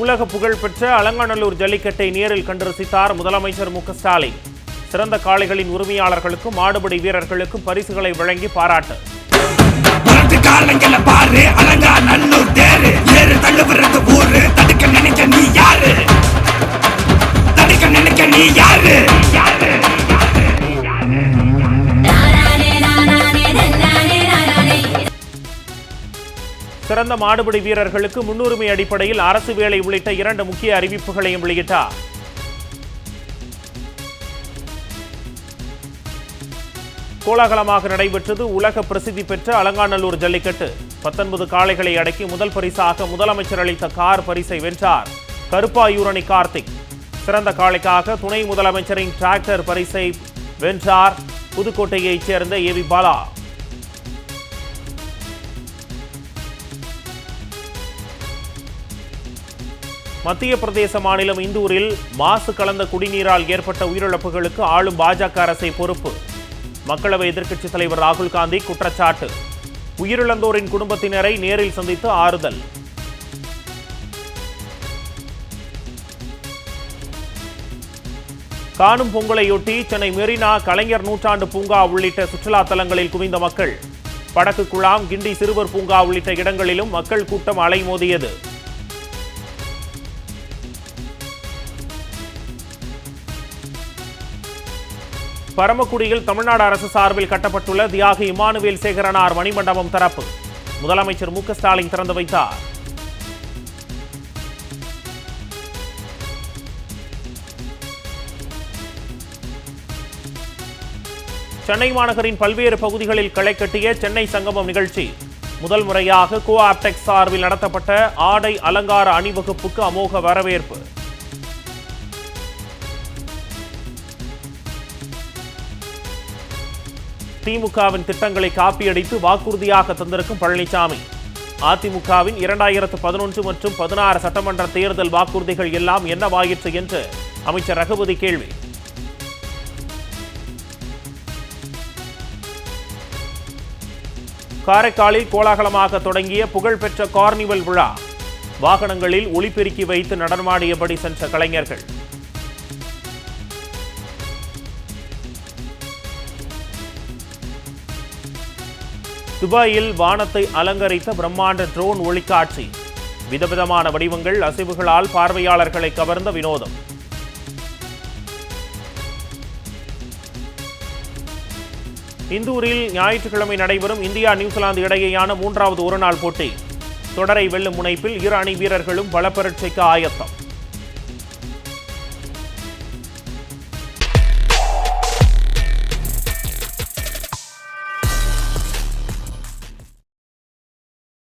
உலக புகழ்பெற்ற அலங்காநல்லூர் ஜல்லிக்கட்டை நேரில் கண்டு ரசித்தார் முதலமைச்சர் மு.க.ஸ்டாலின். சிறந்த காளைகளின் உரிமையாளர்களுக்கும் மாடுபிடி வீரர்களுக்கும் பரிசுகளை வழங்கி பாராட்டு. சிறந்த மாடுபிடி வீரர்களுக்கு முன்னுரிமை அடிப்படையில் அரசு வேலை உள்ளிட்ட 2 முக்கிய அறிவிப்புகளையும் வெளியிட்டார். கோலாகலமாக நடைபெற்றது உலக பிரசித்தி பெற்ற அலங்காநல்லூர் ஜல்லிக்கட்டு. 19 காளைகளை அடக்கி முதல் பரிசாக முதலமைச்சர் அளித்த கார் பரிசை வென்றார் கருப்பாயூரணி கார்த்திக். சிறந்த காளைக்காக துணை முதலமைச்சரின் டிராக்டர் பரிசை வென்றார் புதுக்கோட்டையைச் சேர்ந்த ஏவி பாலா. மத்திய பிரதேச மாநிலம் இந்தூரில் மாசு கலந்த குடிநீரால் ஏற்பட்ட உயிரிழப்புகளுக்கு ஆளும் பாஜக அரசை பொறுப்பு. மக்களவை எதிர்க்கட்சித் தலைவர் ராகுல் காந்தி குற்றச்சாட்டு. உயிரிழந்தோரின் குடும்பத்தினரை நேரில் சந்தித்து ஆறுதல். காணும் பொங்கலையொட்டி சென்னை மெரினா, கலைஞர் நூற்றாண்டு பூங்கா உள்ளிட்ட சுற்றுலா தலங்களில் குவிந்த மக்கள். படகு குழாம், கிண்டி சிறுவர் பூங்கா உள்ளிட்ட இடங்களிலும் மக்கள் கூட்டம் அலைமோதியது. பரமக்குடியில் தமிழ்நாடு அரசு சார்பில் கட்டப்பட்டுள்ள தியாகி இமானுவேல் சேகரனார் மணிமண்டபம் திறப்பு. முதலமைச்சர் மு.க.ஸ்டாலின் திறந்து வைத்தார். சென்னை மாநகரின் பல்வேறு பகுதிகளில் களை கட்டிய சென்னை சங்கமம் நிகழ்ச்சி. முதல் முறையாக கோஆப்டெக்ஸ் சார்பில் நடத்தப்பட்ட ஆடை அலங்கார அணிவகுப்புக்கு அமோக வரவேற்பு. திமுகவின் திட்டங்களை காப்பியடித்து வாக்குறுதியாக தந்திருக்கும் பழனிசாமி. அதிமுகவின் 2011 மற்றும் 16 சட்டமன்ற தேர்தல் வாக்குறுதிகள் எல்லாம் என்னவாயிற்று என்று அமைச்சர் ரகுபதி கேள்வி. காரைக்காலில் கோலாகலமாக தொடங்கிய புகழ்பெற்ற கார்னிவல் விழா. வாகனங்களில் ஒளிபெருக்கி வைத்து நடனமாடியபடி சென்ற கலைஞர்கள். துபாயில் வானத்தை அலங்கரித்த பிரம்மாண்ட ட்ரோன் ஒளிக்காட்சி. விதவிதமான வடிவங்கள், அசைவுகளால் பார்வையாளர்களை கவர்ந்த வினோதம். இந்தூரில் ஞாயிற்றுக்கிழமை நடைபெறும் இந்தியா நியூசிலாந்து இடையேயான 3வது ஒருநாள் போட்டி. தொடரை வெல்லும் முனைப்பில் இரு அணி வீரர்களும் பலப்பரீட்சைக்கு ஆயத்தம்.